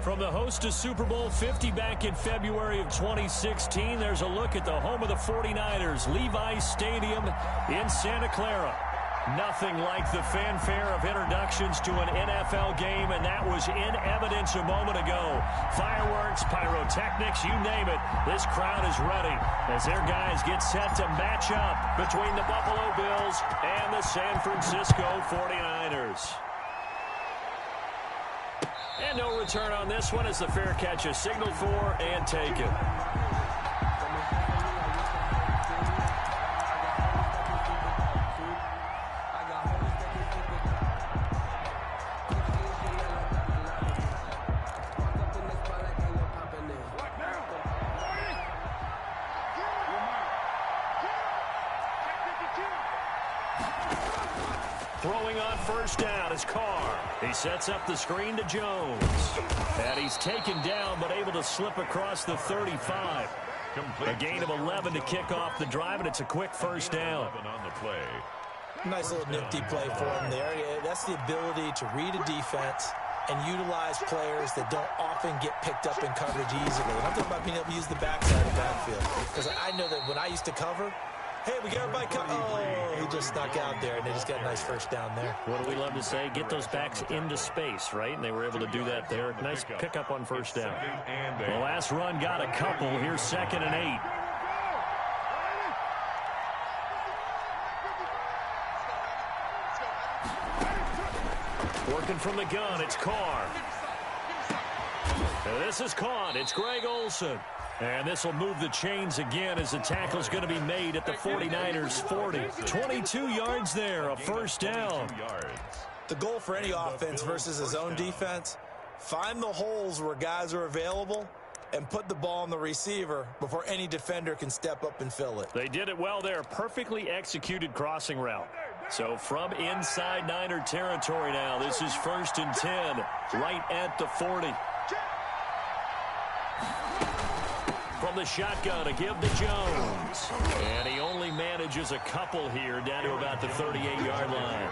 From the host to Super Bowl 50 back in February of 2016, there's a look at the home of the 49ers, Levi's Stadium in Santa Clara. Nothing like the fanfare of introductions to an NFL game, and that was in evidence a moment ago. Fireworks, pyrotechnics, you name it. This crowd is ready as their guys get set to match up between the Buffalo Bills and the San Francisco 49ers. And no return on this one as the fair catch is signaled for and taken. Throwing on first down is Carr. He sets up the screen to Jones. And he's taken down but able to slip across the 35. A gain of 11 to kick off the drive, and it's a quick first down. On the play. Nice little nifty play for him there. That's the ability to read a defense and utilize players that don't often get picked up in coverage easily. And I'm talking about being able to use the backside of the backfield. Because I know that when I used to cover, hey, we got everybody covered. Oh, he just snuck out there, and they just got a nice first down there. What do we love to say? Get those backs into space, right? And they were able to do that there. Nice pickup on first down. The last run got a couple. Here's 2nd and 8. Working from the gun, it's Carr. This is caught. It's Greg Olsen. And this will move the chains again as the tackle's going to be made at the 49ers 40. 22 yards there, a first down. The goal for any offense versus his own defense, find the holes where guys are available and put the ball on the receiver before any defender can step up and fill it. They did it well there. Perfectly executed crossing route. So from inside Niner territory now, this is 1st and 10, right at the 40. From the shotgun, a give to Jones. And he only manages a couple here down to about the 38-yard line.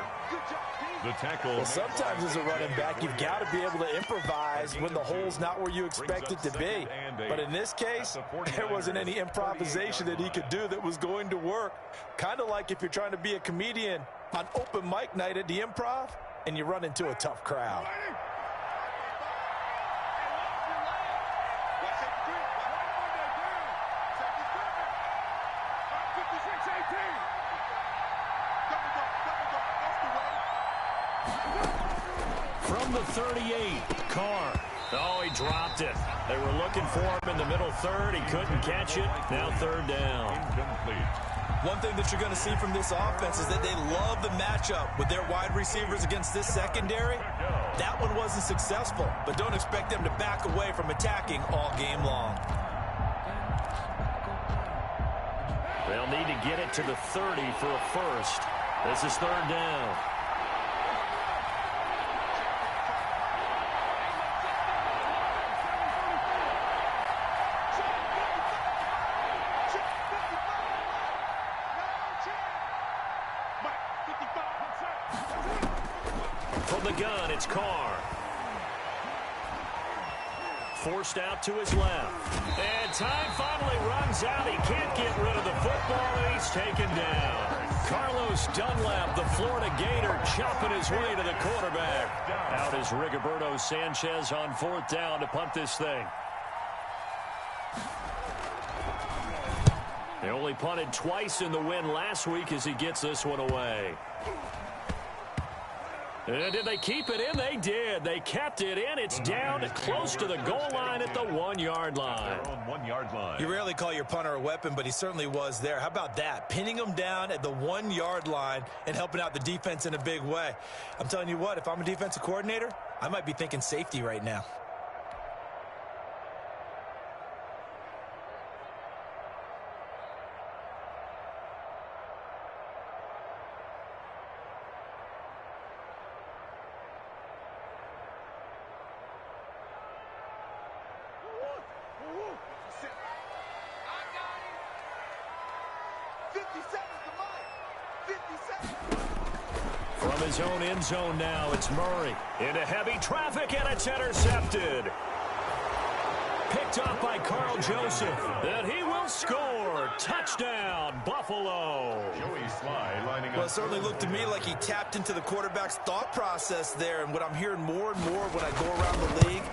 The tackle. Well, sometimes as a running back, you've got to be able to improvise when the hole's not where you expect it to be. But in this case, there wasn't any improvisation that he could do that was going to work. Kind of like if you're trying to be a comedian on open mic night at the Improv and you run into a tough crowd. From the 38, Carr. Oh, he dropped it. They were looking for him in the middle third. He couldn't catch it. Now 3rd down. Incomplete. One thing that you're going to see from this offense is that they love the matchup with their wide receivers against this secondary. That one wasn't successful, but don't expect them to back away from attacking all game long. They'll need to get it to the 30 for a first. This is 3rd down. From the gun, it's Carr. Forced out to his left. And time finally runs out. He can't get rid of the football, and he's taken down. Carlos Dunlap, the Florida Gator, chopping his way to the quarterback. Out is Rigoberto Sanchez on 4th down to punt this thing. They only punted twice in the win last week as he gets this one away. And did they keep it in? They did. They kept it in. It's down close to the goal line at the 1-yard line. 1-yard line. You rarely call your punter a weapon, but he certainly was there. How about that? Pinning him down at the 1-yard line and helping out the defense in a big way. I'm telling you what, if I'm a defensive coordinator, I might be thinking safety right now. From his own end zone now, it's Murray. Into heavy traffic, and it's intercepted. picked off by Carl Joseph. And he will score. Touchdown, Buffalo. Joey Sly lining up. Well, it certainly looked to me like he tapped into the quarterback's thought process there. And what I'm hearing more and more when I go around the league,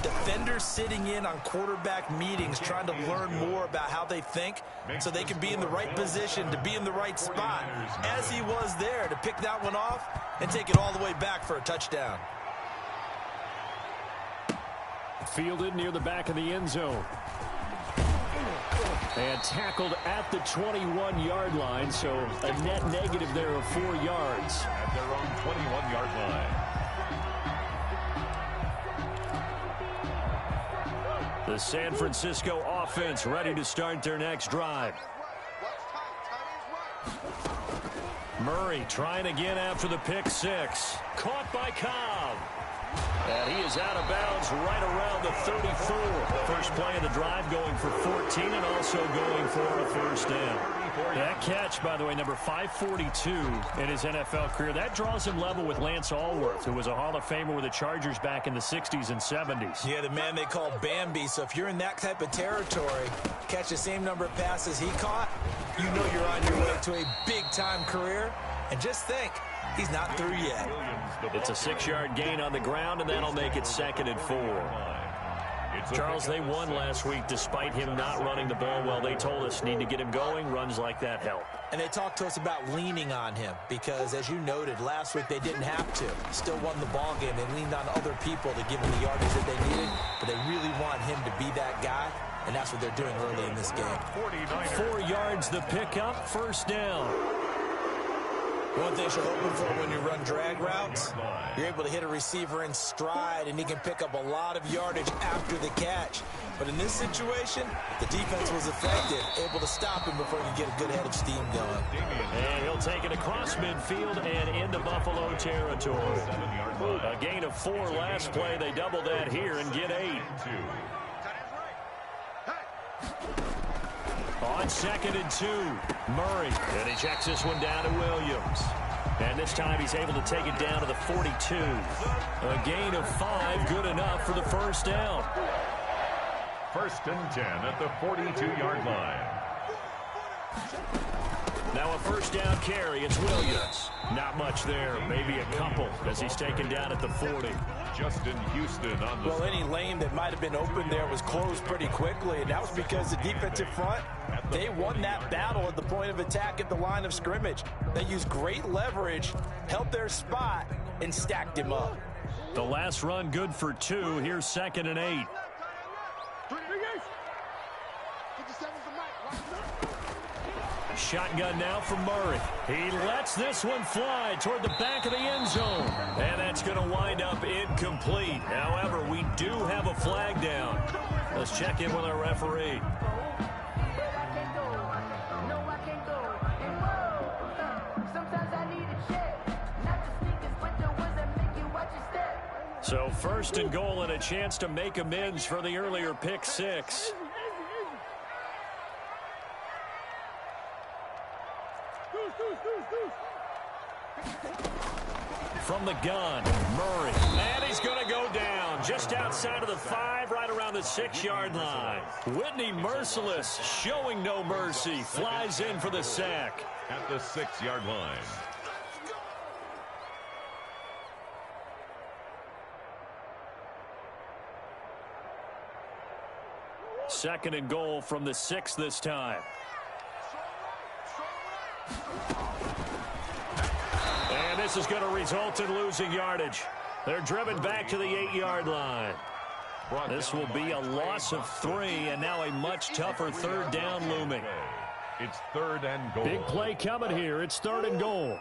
defenders sitting in on quarterback meetings trying to learn more about how they think so they can be in the right position to be in the right spot, as he was there to pick that one off and take it all the way back for a touchdown. Fielded near the back of the end zone. And tackled at the 21-yard line, so a net negative there of 4 yards. At their own 21-yard line. The San Francisco offense ready to start their next drive. Murray trying again after the pick six. Caught by Cobb. And he is out of bounds right around the 34. First play of the drive going for 14 and also going for a first down. That catch, by the way, number 542 in his NFL career. That draws him level with Lance Allworth, who was a Hall of Famer with the Chargers back in the 60s and 70s. Yeah, the man they call Bambi. So if you're in that type of territory, catch the same number of passes he caught, you know you're on your way to a big-time career. And just think, he's not through yet. It's a 6-yard gain on the ground, and that'll make it 2nd and 4. Charles, they won last week despite him not running the ball well. They told us need to get him going. Runs like that help. And they talked to us about leaning on him because, as you noted, last week they didn't have to. Still won the ball game. They leaned on other people to give him the yardage that they needed, but they really want him to be that guy, and that's what they're doing early in this game. 4 yards the pickup, first down. One thing you're hoping for when you run drag routes, you're able to hit a receiver in stride, and he can pick up a lot of yardage after the catch. But in this situation, the defense was effective, able to stop him before he could get a good head of steam going. And he'll take it across midfield and into Buffalo territory. A gain of 4 last play. They double that here and get 8. On 2nd and 2, Murray. And he checks this one down to Williams. And this time he's able to take it down to the 42. A gain of 5, good enough for the first down. 1st and 10 at the 42-yard line. Now a first down carry. It's Williams. Not much there. Maybe a couple as he's taken down at the 40. Justin Houston on the... Well, any lane that might have been open there was closed pretty quickly, and that was because the defensive front, they won that battle at the point of attack at the line of scrimmage. They used great leverage, held their spot, and stacked him up. The last run good for 2. Here's 2nd and 8. Shotgun now for Murray. He lets this one fly toward the back of the end zone. And that's going to wind up incomplete. However, we do have a flag down. Let's check in with our referee. So 1st and goal and a chance to make amends for the earlier pick 6. From the gun, Murray. And he's going to go down just outside of the 5, right around the 6-yard line. Whitney Merciless, showing no mercy, flies in for the sack. At the 6-yard line. Second and goal from the 6 this time. And this is going to result in losing yardage. They're driven back to the 8-yard line. This will be a loss of 3, and now a much tougher 3rd down looming. It's 3rd and goal. Big play coming here. It's 3rd and goal.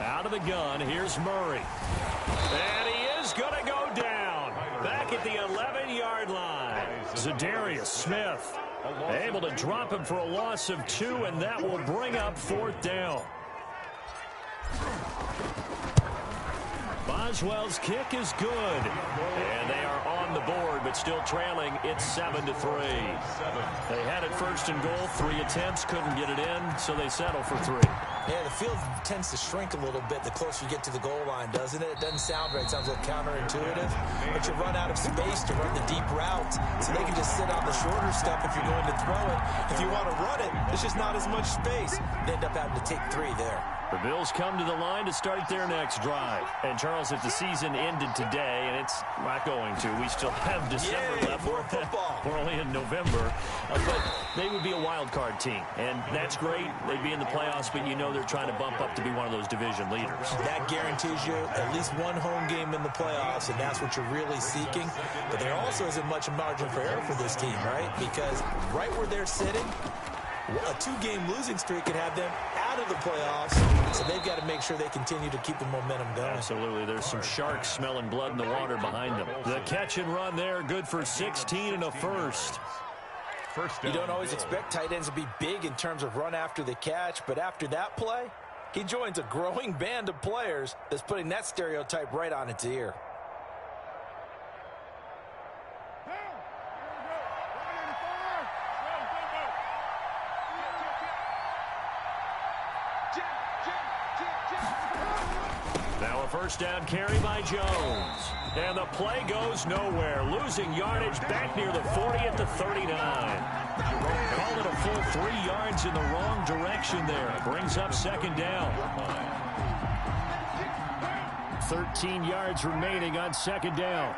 Out of the gun, here's Murray. And he is going to go down. Back at the 11-yard line. Za'Darius Smith able to drop him for a loss of 2, and that will bring up 4th down. Boswell's kick is good. And they are on the board, but still trailing. It's 7-3. They had it first and goal. 3 attempts, couldn't get it in, so they settle for 3. Yeah, the field tends to shrink a little bit the closer you get to the goal line, doesn't it? It doesn't sound right. It sounds a little counterintuitive. But you run out of space to run the deep routes, so they can just sit on the shorter stuff if you're going to throw it. If you want to run it, there's just not as much space. They end up having to take 3 there. The Bills come to the line to start their next drive. And, Charles, if the season ended today, and it's not going to, we still have December left. More football. We're only in November. But they would be a wild card team. And that's great. They'd be in the playoffs, but you know they're trying to bump up to be one of those division leaders. That guarantees you at least one home game in the playoffs, and that's what you're really seeking. But there also isn't much margin for error for this team, right? Because right where they're sitting, a 2-game losing streak could have them out of the playoffs, so they've got to make sure they continue to keep the momentum going. Absolutely. There's some sharks smelling blood in the water behind them. The catch and run there, good for 16 and a first. You don't always expect tight ends to be big in terms of run after the catch, but after that play, he joins a growing band of players that's putting that stereotype right on its ear. Now a first down carry by Jones. And the play goes nowhere. Losing yardage back near the 40 at the 39. Call it a full 3 yards in the wrong direction there. Brings up second down. 13 yards remaining on second down.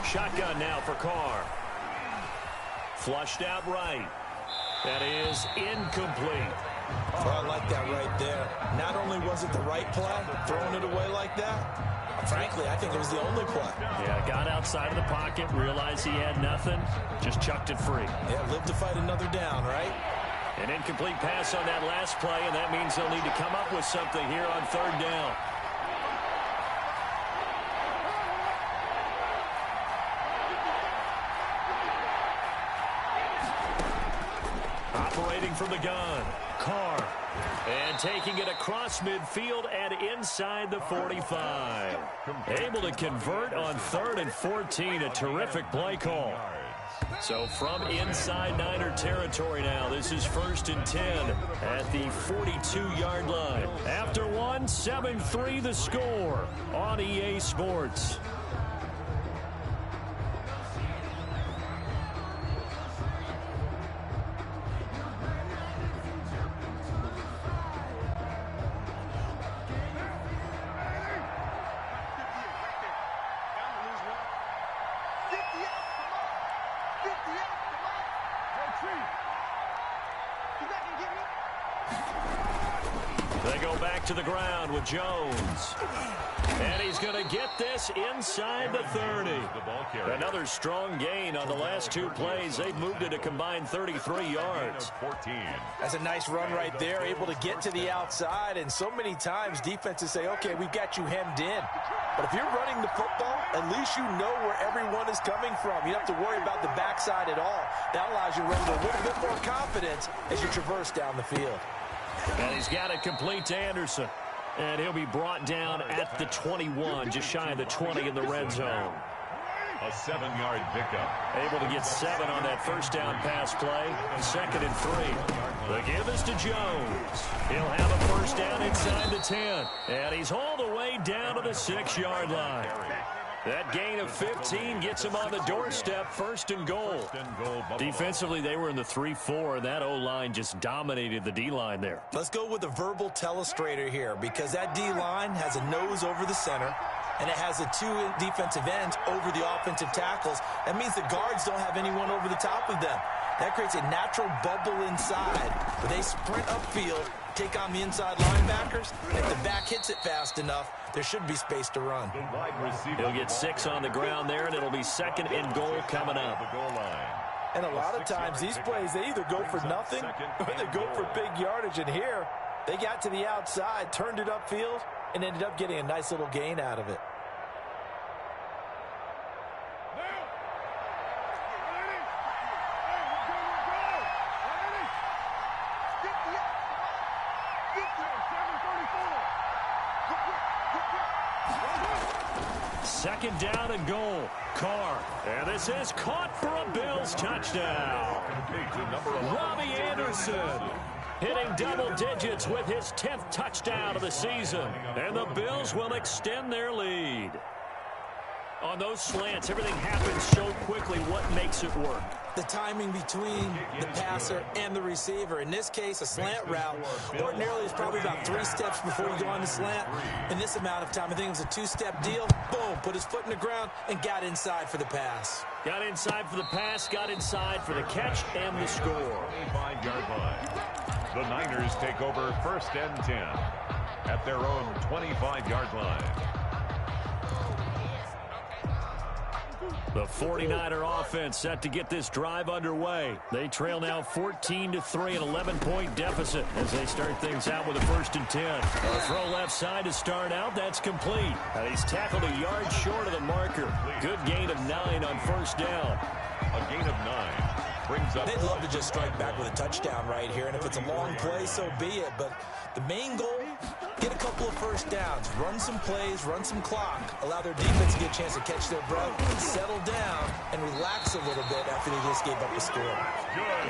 Shotgun now for Carr. Flushed out right. That is incomplete. Oh, I like that right there. Not only was it the right play, throwing it away like that, frankly, I think it was the only play. Yeah, got outside of the pocket, realized he had nothing, just chucked it free. Yeah, live to fight another down, right? An incomplete pass on that last play, and that means they'll need to come up with something here on third down. Operating from the gun, Carr. And taking it across midfield and inside the 45. Able to convert on 3rd and 14. A terrific play call. So from inside Niner territory now, this is 1st and 10 at the 42-yard line. After one, 7-3 the score on EA Sports. They go back to the ground with Jones. And he's going to get this inside the 30. Another strong gain on the last 2 plays. They've moved it a combined 33 yards. That's a nice run right there, able to get to the outside. And so many times defenses say, okay, we've got you hemmed in. But if you're running the football, at least you know where everyone is coming from. You don't have to worry about the backside at all. That allows you to run with a little bit more confidence as you traverse down the field. And he's got it complete to Anderson. And he'll be brought down at the 21, just shy of the 20 in the red zone. A 7-yard pickup. Able to get 7 on that first down pass play. 2nd and 3. The give is to Jones. He'll have a first down inside the 10. And he's hauled away down to the 6-yard line. That gain of 15 gets him on the doorstep, 1st and goal. Defensively, they were in the 3-4. That O-line just dominated the D-line there. Let's go with a verbal telestrator here, because that D-line has a nose over the center, and it has a 2 defensive ends over the offensive tackles. That means the guards don't have anyone over the top of them. That creates a natural bubble inside, where they sprint upfield, take on the inside linebackers. If the back hits it fast enough, there should be space to run. He'll get 6 on the ground there, and it'll be 2nd and goal coming up. And a lot of times, these plays, they either go for nothing or they go for big yardage. And here, they got to the outside, turned it upfield, and ended up getting a nice little gain out of it. Second down and goal. Carr. And this is caught for a Bills touchdown. Robbie Anderson hitting double digits with his 10th touchdown of the season. And the Bills will extend their lead. On those slants, everything happens so quickly. What makes it work? The timing between the passer and the receiver. In this case, a slant route ordinarily is probably about 3 steps before you go on the slant. In this amount of time, I think it was a 2-step deal. Boom, put his foot in the ground and got inside for the pass. Got inside for the pass, got inside for the catch and the score. 5-yard line. The Niners take over 1st and 10 at their own 25-yard line. The 49er offense set to get this drive underway. They trail now 14-3, an 11-point deficit as they start things out with a 1st and 10. A throw left side to start out. That's complete. And he's tackled a yard short of the marker. Good gain of 9 on 1st down. A gain of 9 brings up. They'd love to just strike back with a touchdown right here, and if it's a long play, so be it. But the main goal, get a couple of 1st downs, run some plays, run some clock, allow their defense to get a chance to catch their breath, settle down, and relax a little bit after they just gave up the score.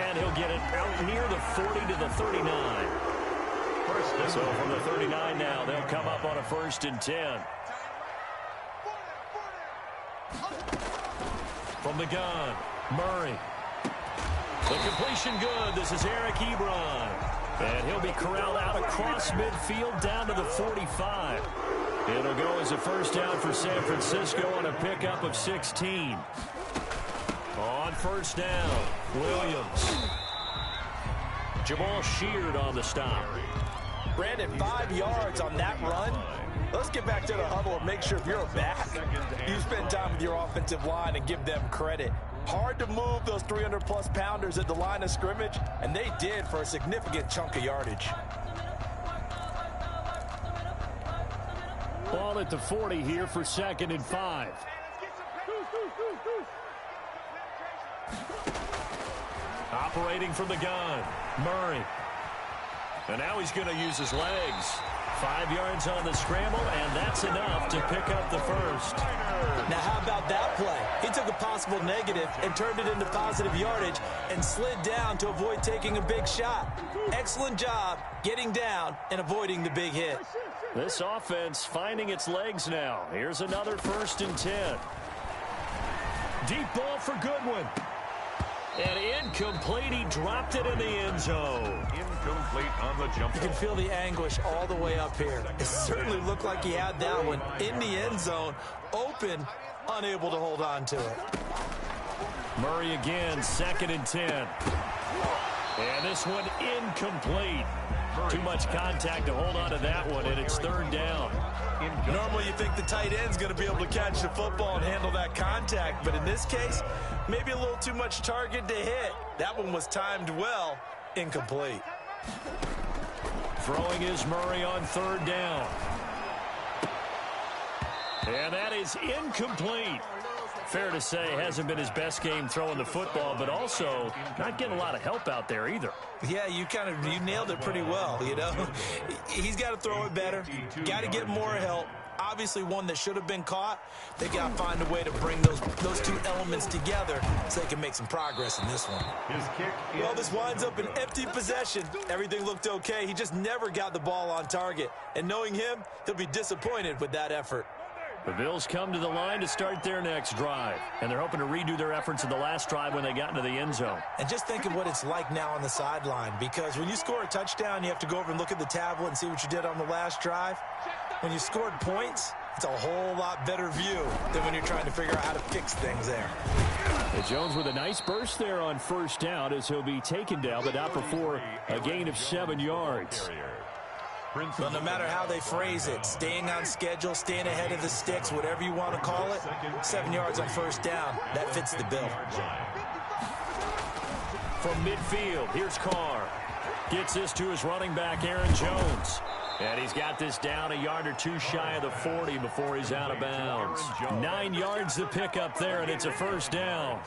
And he'll get it out near the 40 to the 39. So from the 39 now, they'll come up on a 1st and 10. From the gun, Murray. The completion good. This is Eric Ebron. And he'll be corralled out across midfield down to the 45. It'll go as a 1st down for San Francisco on a pickup of 16. On 1st down, Williams. Jamal Sheard on the stop. Brandon, 5 yards on that run. Let's get back to the huddle and make sure if you're a back, you spend time with your offensive line and give them credit. Hard to move those 300-plus pounders at the line of scrimmage, and they did for a significant chunk of yardage. Ball at the 40 here for 2nd and 5. Operating from the gun, Murray. And now he's going to use his legs. 5 yards on the scramble, and that's enough to pick up the 1st. Now, how about that play? He took a possible negative and turned it into positive yardage and slid down to avoid taking a big shot. Excellent job getting down and avoiding the big hit. This offense finding its legs now. Here's another 1st and 10. Deep ball for Goodwin. And incomplete. He dropped it in the end zone. Incomplete on the jump. You can feel the anguish all the way up here. It certainly looked like he had that one in the end zone, open, unable to hold on to it. Murray again, 2nd and 10. And this one incomplete. Too much contact to hold on to that one, and it's 3rd down. Normally you think the tight end's going to be able to catch the football and handle that contact, but in this case, maybe a little too much target to hit. That one was timed well, incomplete. Throwing is Murray on 3rd down. And that is incomplete. Fair to say, hasn't been his best game throwing the football, but also not getting a lot of help out there either. Yeah, you nailed it pretty well, you know. He's got to throw it better. Got to get more help. Obviously one that should have been caught. They got to find a way to bring those two elements together so they can make some progress in this one. His kick. Well, this winds up an empty possession. Everything looked okay. He just never got the ball on target. And knowing him, he'll be disappointed with that effort. The Bills come to the line to start their next drive, and they're hoping to redo their efforts in the last drive when they got into the end zone. And just think of what it's like now on the sideline, because when you score a touchdown, you have to go over and look at the tablet and see what you did on the last drive. When you scored points, it's a whole lot better view than when you're trying to figure out how to fix things there. And Jones with a nice burst there on 1st down as he'll be taken down, but not before a gain of 7 yards. Well, no matter how they phrase it, staying on schedule, staying ahead of the sticks, whatever you want to call it, 7 yards on 1st down, that fits the bill. From midfield, here's Carr. Gets this to his running back, Aaron Jones. And he's got this down a yard or two shy of the 40 before he's out of bounds. 9 yards to pick up there, and it's a 1st down.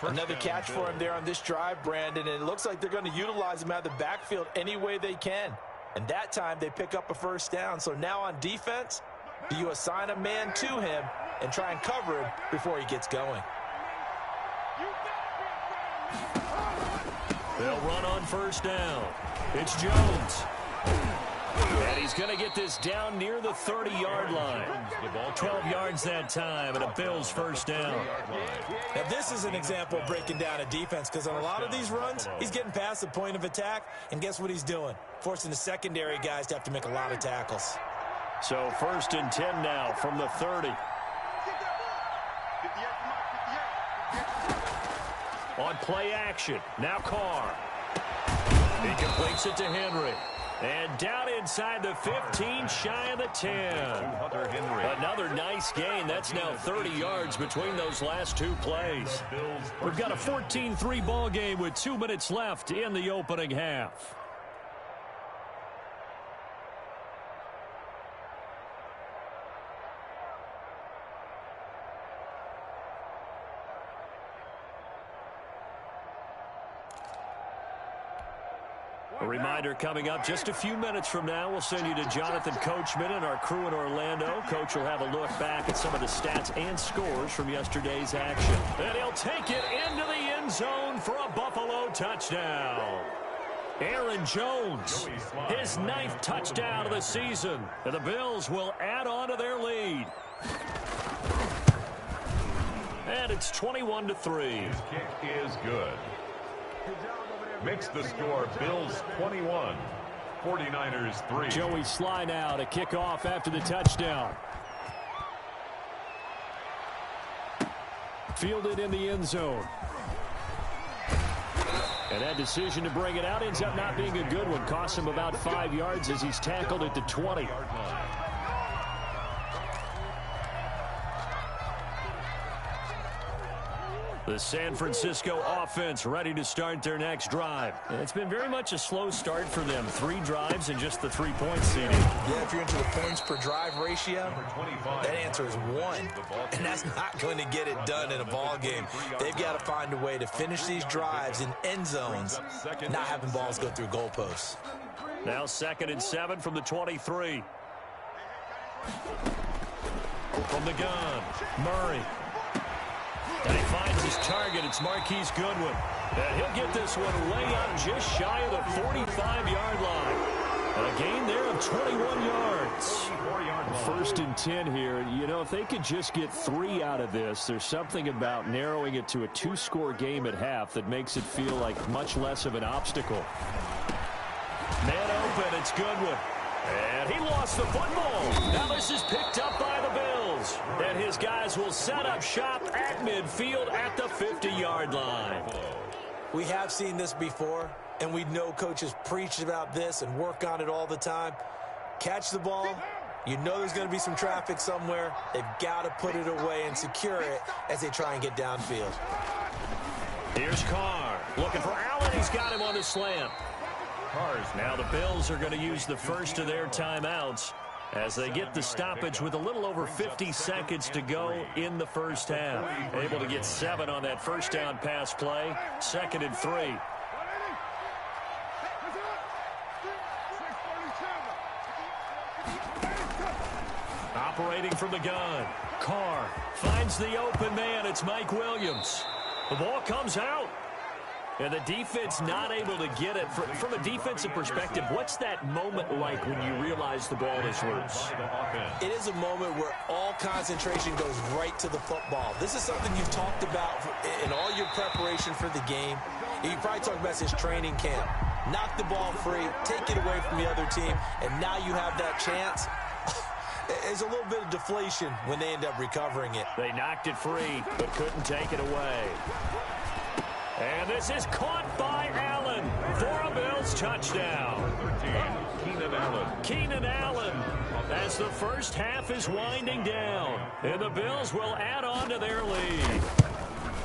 Another catch for him there on this drive, Brandon, and it looks like they're going to utilize him out of the backfield any way they can. And that time they pick up a 1st down. So now on defense, Do you assign a man to him and try and cover him before he gets going? They'll run on first down. It's Jones. And he's going to get this down near the 30-yard line. 12 yards that time, and a Bills first down. Now, this is an example of breaking down a defense, because on a lot of these runs, he's getting past the point of attack, and guess what he's doing? Forcing the secondary guys to have to make a lot of tackles. So first and 10 now from the 30. On play action, now Carr. He completes it to Henry. And down inside the 15, shy of the 10. Another nice gain. That's now 30 yards between those last two plays. We've got a 14-3 ball game with 2 minutes left in the opening half. A reminder coming up just a few minutes from now, we'll send you to Jonathan Coachman and our crew in Orlando. Coach will have a look back at some of the stats and scores from yesterday's action. And he'll take it into the end zone for a Buffalo touchdown. Aaron Jones, his 9th touchdown of the season. And the Bills will add on to their lead. And it's 21-3. His kick is good. Makes the score Bills 21, 49ers 3. Joey Sly now to kick off after the touchdown. Fielded in the end zone. And that decision to bring it out ends up not being a good one. Costs him about 5 yards as he's tackled at the 20. The San Francisco offense ready to start their next drive. It's been very much a slow start for them. 3 drives and just the 3-point seeding. Yeah, if you're into the points per drive ratio, that answer is 1. And that's not going to get it done in a ball game. They've got to find a way to finish these drives in end zones, not having balls go through goalposts. Now 2nd and 7 from the 23. From the gun, Murray. And he finds his target. It's Marquise Goodwin. And he'll get this one way out just shy of the 45-yard line. And a gain there of 21 yards. 1st and 10 here. You know, if they could just get 3 out of this, there's something about narrowing it to a 2-score game at half that makes it feel like much less of an obstacle. Man open, it's Goodwin. And he lost the football. Now this is picked up by the Bills. And his guys will set up shop at midfield at the 50-yard line. We have seen this before, and we know coaches preach about this and work on it all the time. Catch the ball. You know there's going to be some traffic somewhere. They've got to put it away and secure it as they try and get downfield. Here's Carr. Looking for Allen. He's got him on the slant. Now the Bills are going to use the first of their timeouts as they get the stoppage with a little over 50 seconds to go in the first half. Able to get 7 on that first down pass play. 2nd and 3. Operating from the gun. Carr finds the open man. It's Mike Williams. The ball comes out. And the defense not able to get it. From a defensive perspective, what's that moment like when you realize the ball is loose? It is a moment where all concentration goes right to the football. This is something you've talked about in all your preparation for the game. You probably talked about since training camp. Knock the ball free, take it away from the other team, and now you have that chance. There's a little bit of deflation when they end up recovering it. They knocked it free, but couldn't take it away. And this is caught by Allen for a Bills touchdown. 13, Keenan Allen. Keenan Allen as the first half is winding down. And the Bills will add on to their lead.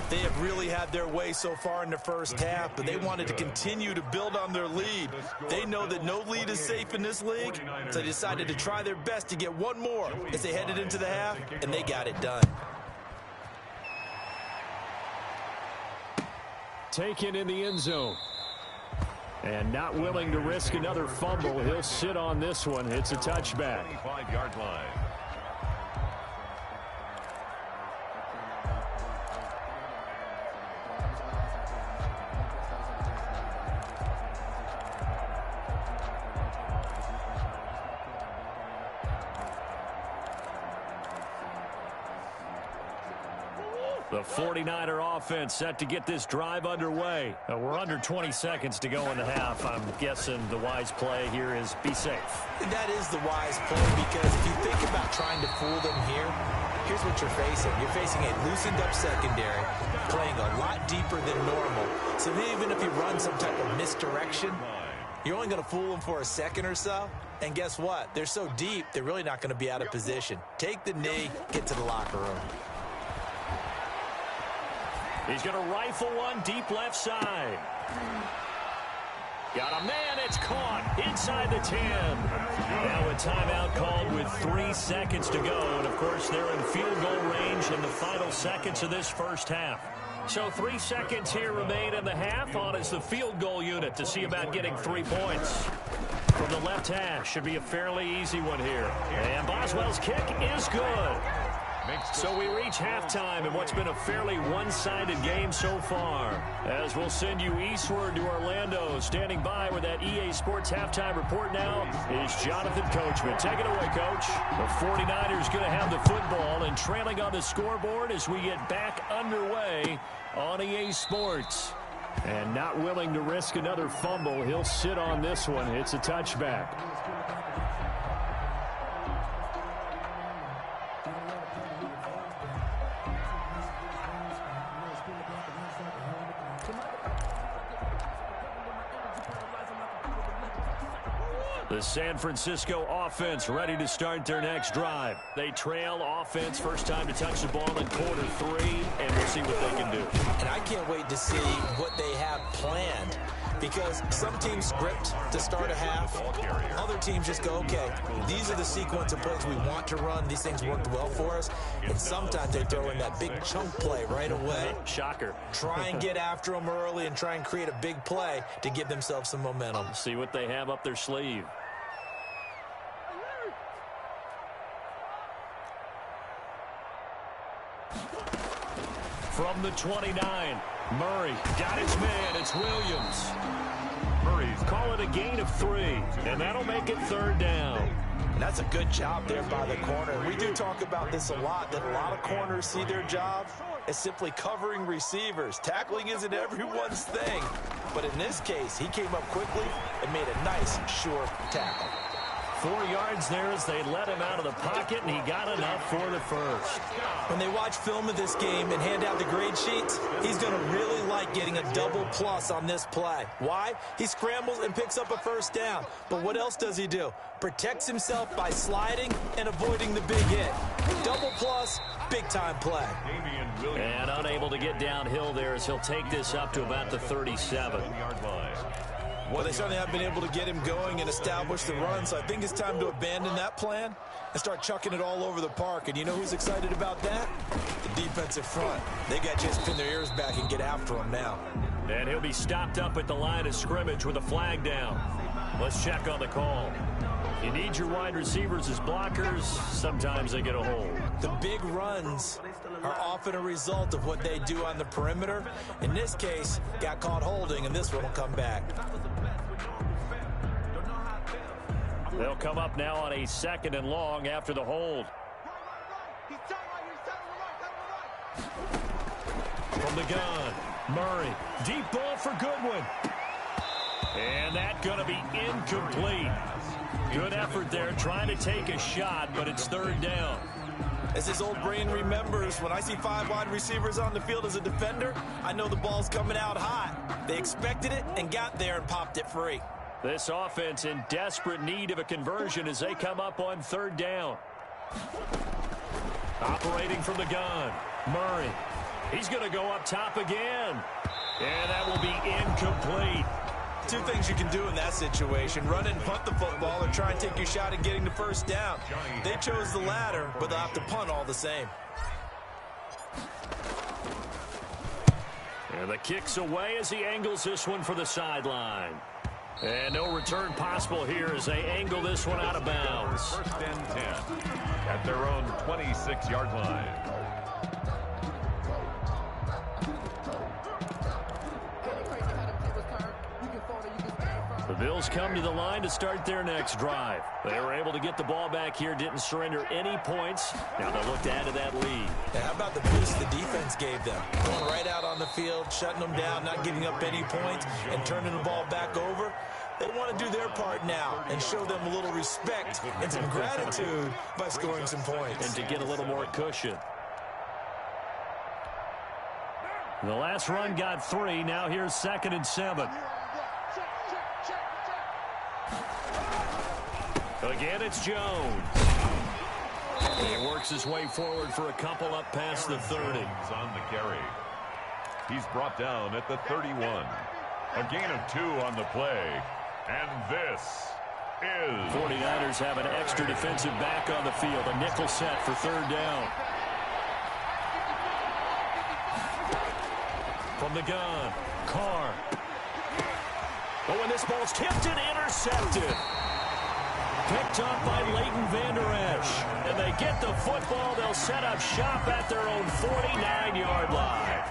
They have really had their way so far in the first half, but they wanted to continue to build on their lead. They know that no lead is safe in this league, so they decided to try their best to get one more as they headed into the half, and they got it done. Taken in the end zone. And not willing to risk another fumble. He'll sit on this one. It's a touchback. 25-yard line. The 49er offense set to get this drive underway. We're under 20 seconds to go in the half. I'm guessing the wise play here is be safe. That is the wise play, because if you think about trying to fool them here, here's what you're facing. You're facing a loosened up secondary, playing a lot deeper than normal. So even if you run some type of misdirection, you're only going to fool them for a second or so. And guess what? They're so deep, they're really not going to be out of position. Take the knee, get to the locker room. He's going to rifle one deep left side. Got a man, it's caught inside the 10. Now a timeout called with 3 seconds to go. And, of course, they're in field goal range in the final seconds of this first half. So 3 seconds here remain in the half. On is the field goal unit to see about getting 3 points. From the left hash, should be a fairly easy one here. And Boswell's kick is good. So we reach halftime in what's been a fairly one-sided game so far. As we'll send you eastward to Orlando. Standing by with that EA Sports halftime report now is Jonathan Coachman. Take it away, Coach. The 49ers going to have the football and trailing on the scoreboard as we get back underway on EA Sports. And not willing to risk another fumble. He'll sit on this one. It's a touchback. The San Francisco offense ready to start their next drive. They trail offense, first time to touch the ball in quarter 3, and we'll see what they can do. And I can't wait to see what they have planned, because some teams script to start a half. Other teams just go, okay, these are the sequence of plays we want to run. These things worked well for us. And sometimes they throw in that big chunk play right away. Shocker. Try and get after them early and try and create a big play to give themselves some momentum. See what they have up their sleeve. From the 29, Murray got his man. It's Williams. Murray's call it a gain of 3, and that'll make it 3rd down. And that's a good job there by the corner. We do talk about this a lot, that a lot of corners see their job as simply covering receivers. Tackling isn't everyone's thing. But in this case, he came up quickly and made a nice, sure tackle. 4 yards there as they let him out of the pocket, and he got enough for the first. When they watch film of this game and hand out the grade sheets, he's going to really like getting a double plus on this play. Why? He scrambles and picks up a first down. But what else does he do? Protects himself by sliding and avoiding the big hit. Double plus, big-time play. And unable to get downhill there as he'll take this up to about the 37-yard line. Well, they certainly have been able to get him going and establish the run, so I think it's time to abandon that plan and start chucking it all over the park. And you know who's excited about that? The defensive front. They got a chance to pin their ears back and get after him now. And he'll be stopped up at the line of scrimmage with a flag down. Let's check on the call. You need your wide receivers as blockers. Sometimes they get a hold. The big runs are often a result of what they do on the perimeter. In this case, got caught holding, and this one will come back. They'll come up now on a 2nd and long after the hold. From the gun, Murray. Deep ball for Goodwin. And that's going to be incomplete. Good effort there trying to take a shot, but it's 3rd down. As his old brain remembers, when I see 5 wide receivers on the field as a defender, I know the ball's coming out hot. They expected it and got there and popped it free. This offense in desperate need of a conversion as they come up on 3rd down. Operating from the gun, Murray. He's going to go up top again. And that will be incomplete. 2 things you can do in that situation: run and punt the football, or try and take your shot at getting the first down. They chose the latter, but they'll have to punt all the same. And the kick's away as he angles this one for the sideline. And no return possible here as they angle this one out of bounds. 1st and 10 at their own 26-yard line. The Bills come to the line to start their next drive. They were able to get the ball back here, didn't surrender any points. Now they'll look to add to that lead. Yeah, how about the boost the defense gave them? Going right out on the field, shutting them down, not giving up any points, and turning the ball back over. They want to do their part now and show them a little respect and some gratitude by scoring some points. And to get a little more cushion. The last run got 3. Now here's 2nd and 7. Again, it's Jones. He works his way forward for a couple up past the 30. On the carry. He's brought down at the 31. A gain of 2 on the play. And this is... 49ers have an extra defensive back on the field. A nickel set for 3rd down. From the gun, Carr. Oh, and this ball's tipped and intercepted. Picked up by Leighton Vander Esch. And they get the football. They'll set up shop at their own 49-yard line.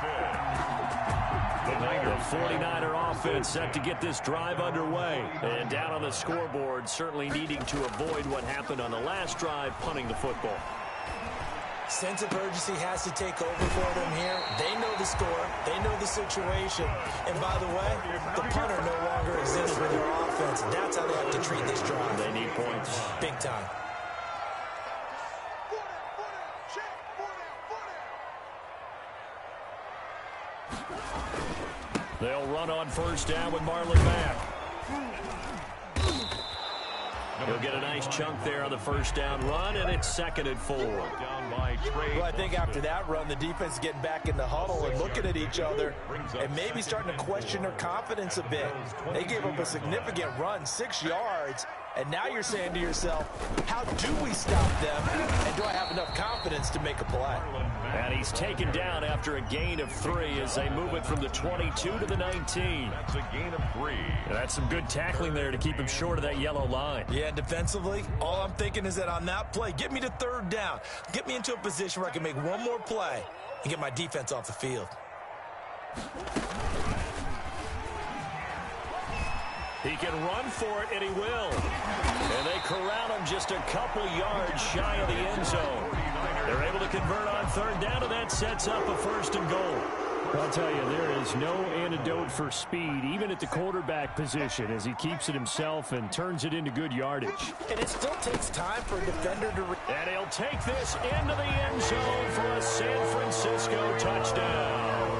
The 49er offense set to get this drive underway. And down on the scoreboard, certainly needing to avoid what happened on the last drive, punting the football. Sense of urgency has to take over for them here. They know the score. They know the situation. And by the way, the punter no longer exists with their offense. That's how they have to treat this drive. They need points. Big time. They'll run on 1st down with Marlon back. He'll get a nice chunk there on the 1st down run, and it's 2nd and 4. Well, I think after that run, the defense is getting back in the huddle and looking at each other and maybe starting to question their confidence a bit. They gave up a significant run, 6 yards, and now you're saying to yourself, how do we stop them, and do I have enough confidence to make a play? And he's taken down after a gain of 3 as they move it from the 22 to the 19. That's a gain of 3. That's some good tackling there to keep him short of that yellow line. Yeah, and defensively, all I'm thinking is that on that play, get me to 3rd down. Get me into a position where I can make one more play and get my defense off the field. He can run for it, and he will. And they corral him just a couple yards shy of the end zone. They're able to convert on 3rd down, and that sets up a 1st and goal. I'll tell you, there is no antidote for speed, even at the quarterback position, as he keeps it himself and turns it into good yardage. And it still takes time for a defender to... And he'll take this into the end zone for a San Francisco touchdown.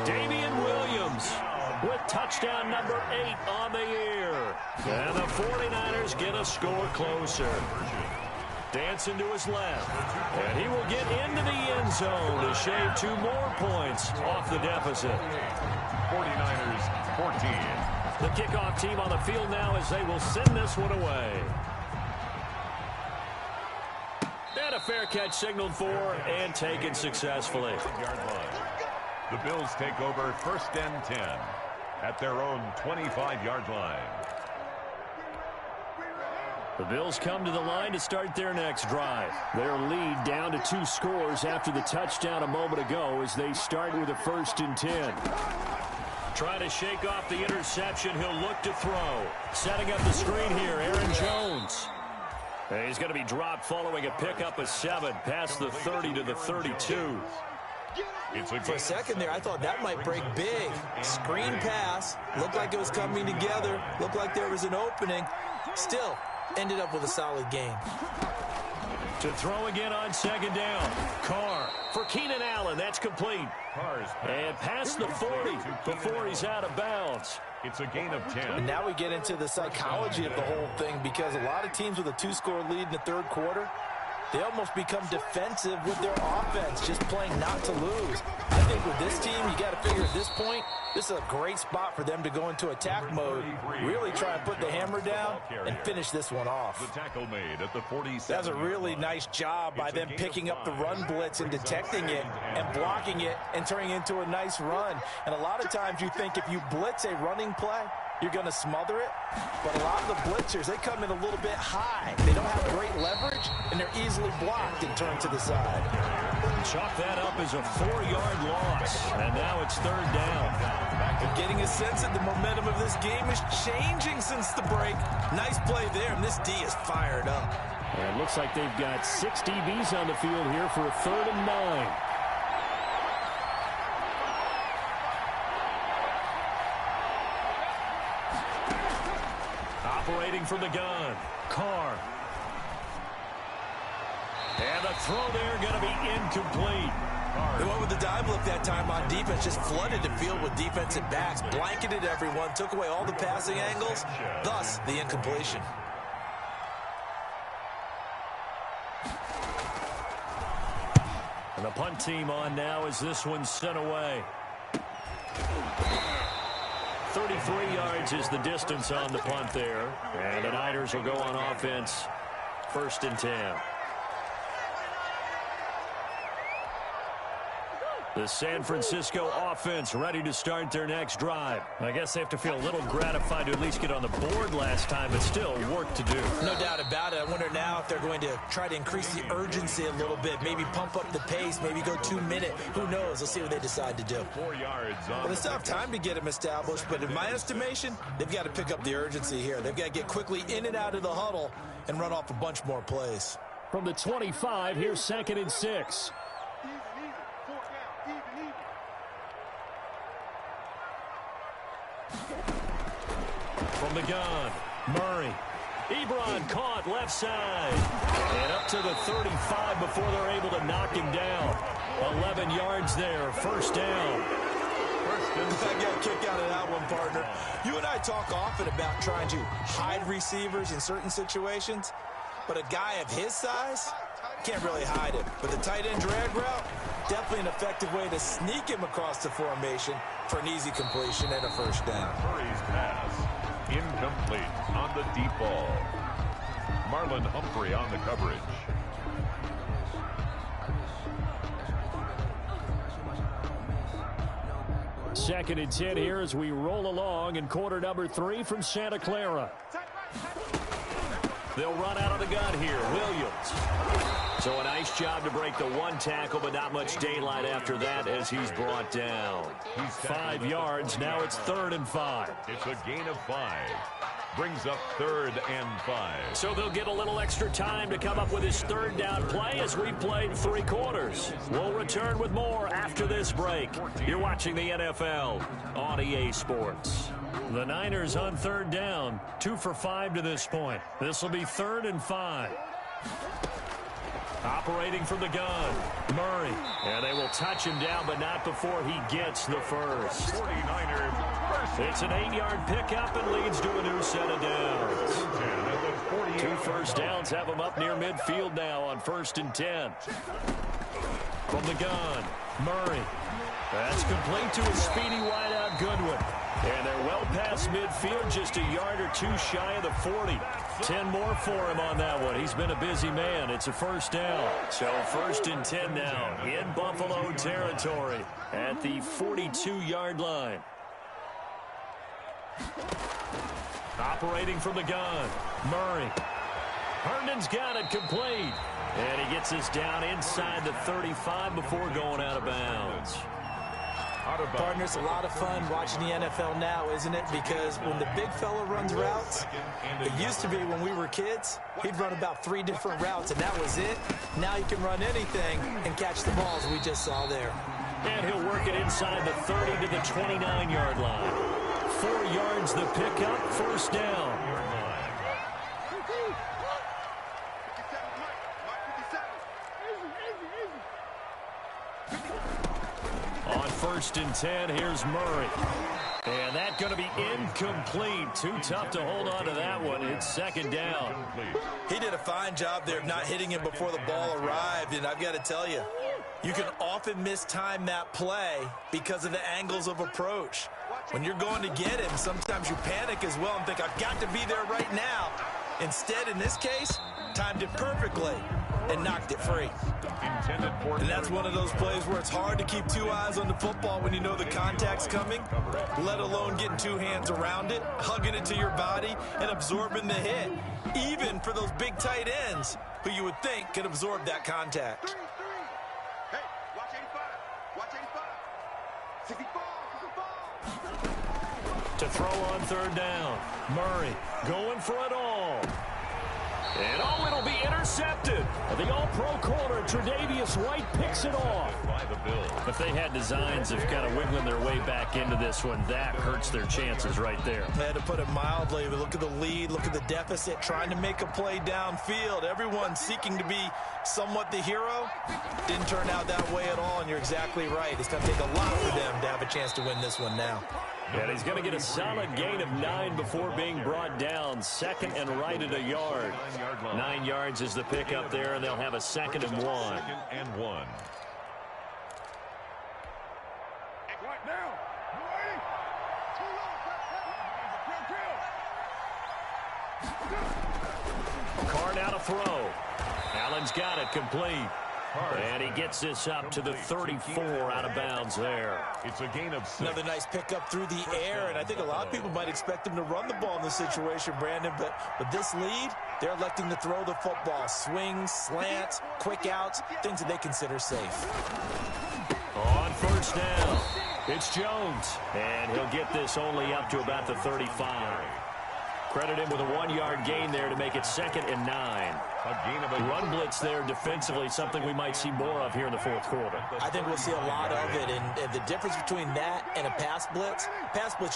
Damian Williams with touchdown number 8 on the year. And the 49ers get a score closer. Dancing to his left. And he will get into the end zone to shave 2 more points off the deficit. 49ers 14. The kickoff team on the field now as they will send this one away. And a fair catch signaled for and taken successfully. The Bills take over 1st and 10 at their own 25-yard line. The Bills come to the line to start their next drive. Their lead down to 2 scores after the touchdown a moment ago as they start with a 1st and 10. Trying to shake off the interception. He'll look to throw. Setting up the screen here, Aaron Jones. And he's going to be dropped following a pickup of 7 past the 30 to the 32. For a second there, I thought that might break big. Screen pass. Looked like it was coming together. Looked like there was an opening. Still, ended up with a solid gain. To throw again on 2nd down. Carr for Keenan Allen. That's complete. And past the 40 before he's out of bounds. It's a gain of 10. And now we get into the psychology of the whole thing, because a lot of teams with a 2-score lead in the 3rd quarter, they almost become defensive with their offense, just playing not to lose. I think with this team, you got to figure at this point, this is a great spot for them to go into attack mode, really try and put the hammer down and finish this one off. The tackle made at the 47. That's a really nice job by them picking up the run blitz and detecting it and blocking it and turning it into a nice run. And a lot of times you think if you blitz a running play, you're going to smother it. But a lot of the blitzers, they come in a little bit high. They don't have great leverage, and they're easily blocked and turned to the side. Chalk that up as a 4-yard loss. And now it's third down. We're getting a sense that the momentum of this game is changing since the break. Nice play there, and this D is fired up. And it looks like they've got 6 DBs on the field here for a 3rd and 9. Operating from the gun, Carr. And the throw there going to be incomplete. They went with the dive look that time on defense, just flooded the field with defensive backs, blanketed everyone, took away all the passing angles, thus the incompletion. And the punt team on now as this one's sent away. 33 yards is the distance on the punt there. And the Niners will go on offense, 1st and 10. The San Francisco offense ready to start their next drive. I guess they have to feel a little gratified to at least get on the board last time, but still work to do. No doubt about it. I wonder now if they're going to try to increase the urgency a little bit, maybe pump up the pace, maybe go 2-minute. Who knows? Let's see what they decide to do. 4 yards on Well, they still have time to get them established, but in my estimation, they've got to pick up the urgency here. They've got to get quickly in and out of the huddle and run off a bunch more plays. From the 25, here's 2nd and 6. From the gun, Murray. Ebron caught left side. And up to the 35 before they're able to knock him down. 11 yards there, 1st down. I got a kick out of that one, partner. You and I talk often about trying to hide receivers in certain situations, but a guy of his size can't really hide him. But the tight end drag route, definitely an effective way to sneak him across the formation for an easy completion and a 1st down. Murray's pass, incomplete on the deep ball. Marlon Humphrey on the coverage. Second and 10 here as we roll along in quarter number 3 from Santa Clara. They'll run out of the gun here. Williams. So a nice job to break the 1 tackle, but not much daylight after that as he's brought down. 5 yards. Now it's 3rd and 5. It's a gain of 5. Brings up 3rd and 5. So they'll get a little extra time to come up with his 3rd down play as we played 3 quarters. We'll return with more after this break. You're watching the NFL on EA Sports. The Niners on 3rd down. 2 for 5 to this point. This will be 3rd and 5. Operating from the gun, Murray. And they will touch him down, but not before he gets the first. 49ers. It's an 8-yard pickup and leads to a new set of downs. 2 1st downs have them up near midfield now on 1st and 10. From the gun, Murray. That's complete to a speedy wideout Goodwin. And they're well past midfield, just a yard or 2 shy of the 40. 10 more for him on that one. He's been a busy man. It's a 1st down. So 1st and 10 now in Buffalo territory at the 42-yard line. Operating from the gun, Murray. Herndon's got it complete. And he gets us down inside the 35 before going out of bounds. Partners, a lot of fun watching the NFL now, isn't it? Because when the big fella runs routes, it used to be when we were kids, he'd run about 3 different routes, and that was it. Now he can run anything and catch the balls we just saw there. And he'll work it inside the 30 to the 29-yard line. 4 yards the pickup, 1st down. On 1st and 10, here's Murray. And that's going to be incomplete. Too tough to hold on to that one. It's 2nd down. He did a fine job there of not hitting him before the ball arrived, and I've got to tell you, you can often mistime that play because of the angles of approach. When you're going to get him, sometimes you panic as well and think, I've got to be there right now. Instead, in this case, timed it perfectly and knocked it free. And that's one of those plays where it's hard to keep 2 eyes on the football when you know the contact's coming, let alone getting 2 hands around it, hugging it to your body, and absorbing the hit, even for those big tight ends who you would think could absorb that contact. To throw on third down. Murray going for it all. And it'll be intercepted. The all-pro corner, Tre'Davious White, picks it off. If they had designs of kind of wiggling their way back into this one, that hurts their chances right there. I had to put it mildly, but look at the lead, look at the deficit, trying to make a play downfield. Everyone seeking to be somewhat the hero. Didn't turn out that way at all, and you're exactly right. It's going to take a lot for them to have a chance to win this one now. And he's going to get a solid gain of 9 before being brought down. Second and right at a yard. 9 yards is the pickup there, and they'll have a 2nd and 1. 2nd and 1. Carr now to throw. Allen's got it complete. And he gets this up to the 34 out of bounds there. It's a gain of 6. Another nice pickup through the air, and I think a lot of people might expect him to run the ball in this situation, Brandon, but with this lead, they're electing to throw the football. Swings, slants, quick outs, things that they consider safe. On first down, it's Jones, and he'll get this only up to about the 35. Credit him with a 1-yard gain there to make it 2nd and 9. Run blitz there defensively, something we might see more of here in the 4th quarter. I think we'll see a lot of it, and the difference between that and a pass blitz,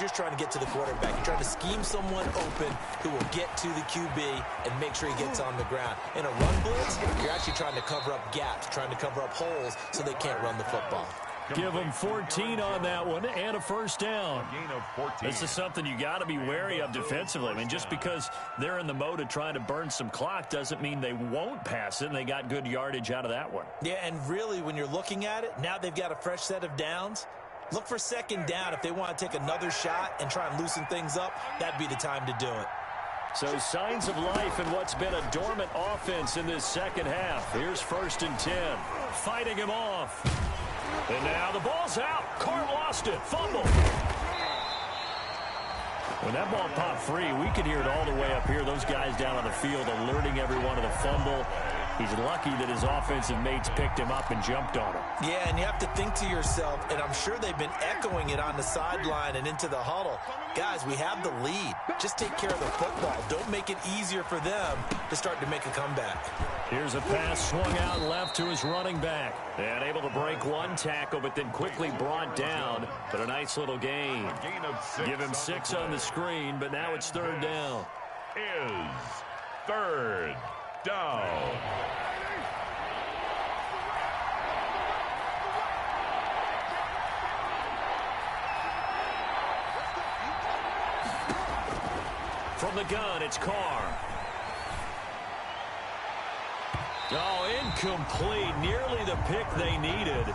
you're trying to get to the quarterback. You're trying to scheme someone open who will get to the QB and make sure he gets on the ground. In a run blitz, you're actually trying to cover up gaps, trying to cover up holes so they can't run the football. Give them 14 on that one and a first down. Gain of 14. This is something you got to be wary of defensively. I mean, just because they're in the mode of trying to burn some clock doesn't mean they won't pass it, and they got good yardage out of that one. Yeah, and really, when you're looking at it, now they've got a fresh set of downs. Look for 2nd down. If they want to take another shot and try and loosen things up, that'd be the time to do it. So signs of life in what's been a dormant offense in this second half. Here's 1st and 10. Fighting him off. And now the ball's out. Carr lost it. Fumble. When that ball popped free, we could hear it all the way up here. Those guys down on the field alerting everyone of the fumble. He's lucky that his offensive mates picked him up and jumped on him. Yeah, and you have to think to yourself, and I'm sure they've been echoing it on the sideline and into the huddle. Guys, we have the lead. Just take care of the football. Don't make it easier for them to start to make a comeback. Here's a pass swung out left to his running back. And able to break one tackle, but then quickly brought down. But a nice little gain. Gain of 6. Give him 6 on the screen, but now it's 3rd down. Is 3rd down. From the gun, it's Carr. Oh, incomplete. Nearly the pick they needed.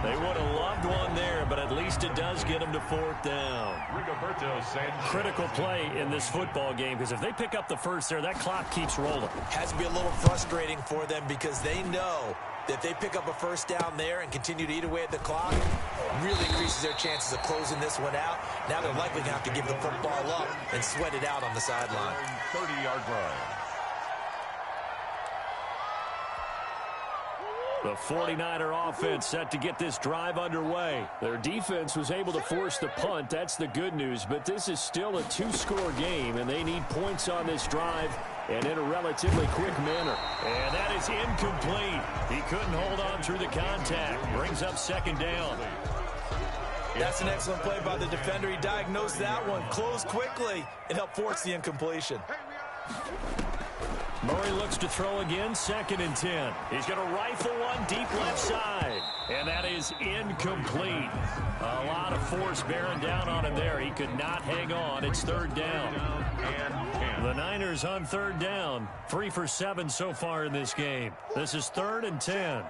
They would have loved one there, but at least it does get them to 4th down. Critical play in this football game, because if they pick up the first there, that clock keeps rolling. Has to be a little frustrating for them because they know that if they pick up a first down there and continue to eat away at the clock, really increases their chances of closing this one out. Now they're likely going to have to give the football up and sweat it out on the sideline. 30-yard line. The 49er offense set to get this drive underway. Their defense was able to force the punt. That's the good news. But this is still a 2-score game, and they need points on this drive and in a relatively quick manner. And that is incomplete. He couldn't hold on through the contact. Brings up 2nd down. That's an excellent play by the defender. He diagnosed that one, closed quickly, and helped force the incompletion. Murray looks to throw again, 2nd and 10. He's going to rifle one deep left side. And that is incomplete. A lot of force bearing down on him there. He could not hang on. It's 3rd down. The Niners on 3rd down. 3 for 7 so far in this game. This is 3rd and 10.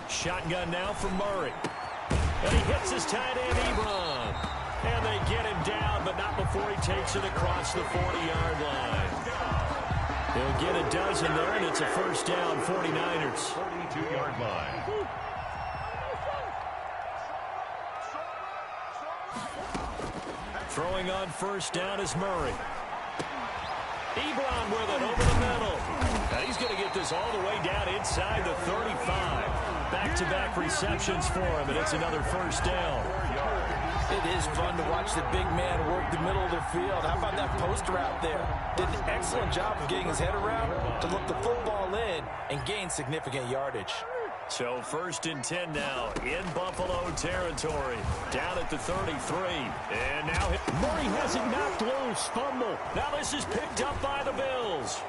Shotgun now from Murray. And he hits his tight end, Ebron. And they get him down, but not before he takes it across the 40-yard line. He'll get a dozen there, and it's a first down, 49ers. 42-yard line. Throwing on first down is Murray. Ebron with it over the middle. And he's going to get this all the way down inside the 35. Back-to-back receptions for him, and it's another first down. It is fun to watch the big man work the middle of the field. How about that post route there? Did an excellent job of getting his head around to look the football in and gain significant yardage. So 1st and 10 now in Buffalo territory. Down at the 33. And now Murray has it knocked loose. Fumble. Now this is picked up by the Bills.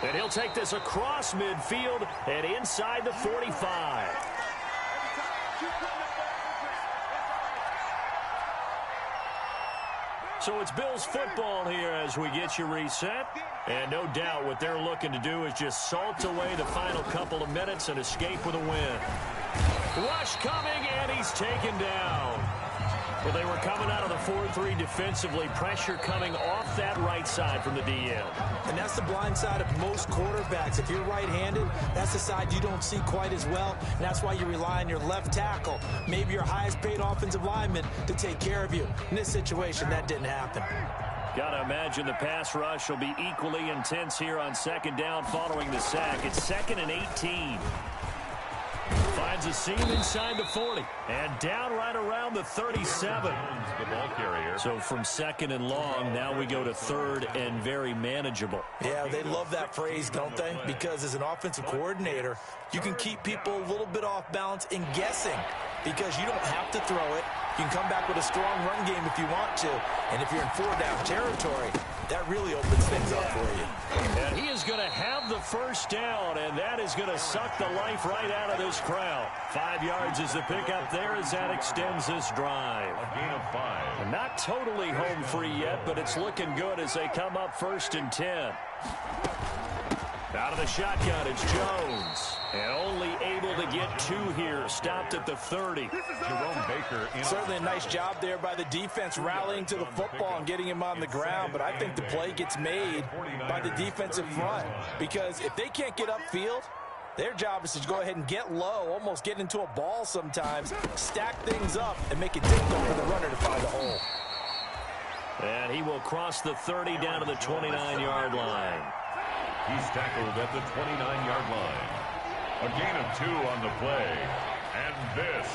And he'll take this across midfield and inside the 45. So it's Bills football here as we get you reset. And no doubt what they're looking to do is just salt away the final couple of minutes and escape with a win. Rush coming, and he's taken down. Well, they were coming out of the 4-3 defensively. Pressure coming off that right side from the DN. And that's the blind side of most quarterbacks. If you're right-handed, that's the side you don't see quite as well. And that's why you rely on your left tackle, maybe your highest-paid offensive lineman, to take care of you. In this situation, that didn't happen. Got to imagine the pass rush will be equally intense here on 2nd down following the sack. It's 2nd and 18. Finds a seam inside the 40. And down right around the 37. The ball carrier. So from 2nd and long, now we go to 3rd and very manageable. Yeah, they love that phrase, don't they? Because as an offensive coordinator, you can keep people a little bit off balance in guessing. Because you don't have to throw it. You can come back with a strong run game if you want to. And if you're in 4-down territory, that really opens things up for you. And he is going to have the first down, and that is going to suck the life right out of this crowd. 5 yards is the pickup there as that extends this drive. A gain of 5. Not totally home free yet, but it's looking good as they come up 1st and 10. Out of the shotgun, it's Jones. And only able to get 2 here. Stopped at the 30. Jerome Baker. Certainly a nice job there by the defense rallying to the football and getting him on the ground. But I think the play gets made by the defensive front. Because if they can't get upfield, their job is to go ahead and get low, almost get into a ball sometimes, stack things up, and make it difficult for the runner to find a hole. And he will cross the 30 down to the 29-yard line. He's tackled at the 29-yard line. A gain of 2 on the play. And this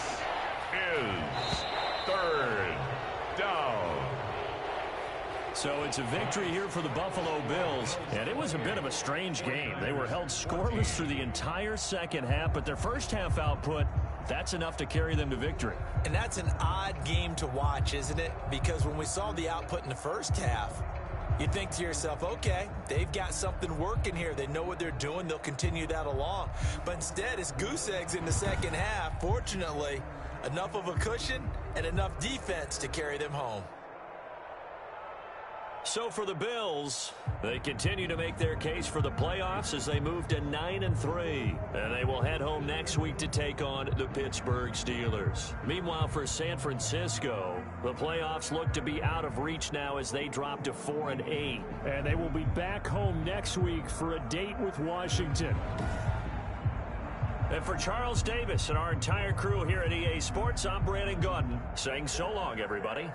is 3rd down. So it's a victory here for the Buffalo Bills. And it was a bit of a strange game. They were held scoreless through the entire second half, but their first half output, that's enough to carry them to victory. And that's an odd game to watch, isn't it? Because when we saw the output in the first half, you think to yourself, okay, they've got something working here. They know what they're doing. They'll continue that along. But instead, it's goose eggs in the second half. Fortunately, enough of a cushion and enough defense to carry them home. So for the Bills, they continue to make their case for the playoffs as they move to 9-3. And they will head home next week to take on the Pittsburgh Steelers. Meanwhile, for San Francisco, the playoffs look to be out of reach now as they drop to 4-8. And they will be back home next week for a date with Washington. And for Charles Davis and our entire crew here at EA Sports, I'm Brandon Gaudin saying so long, everybody.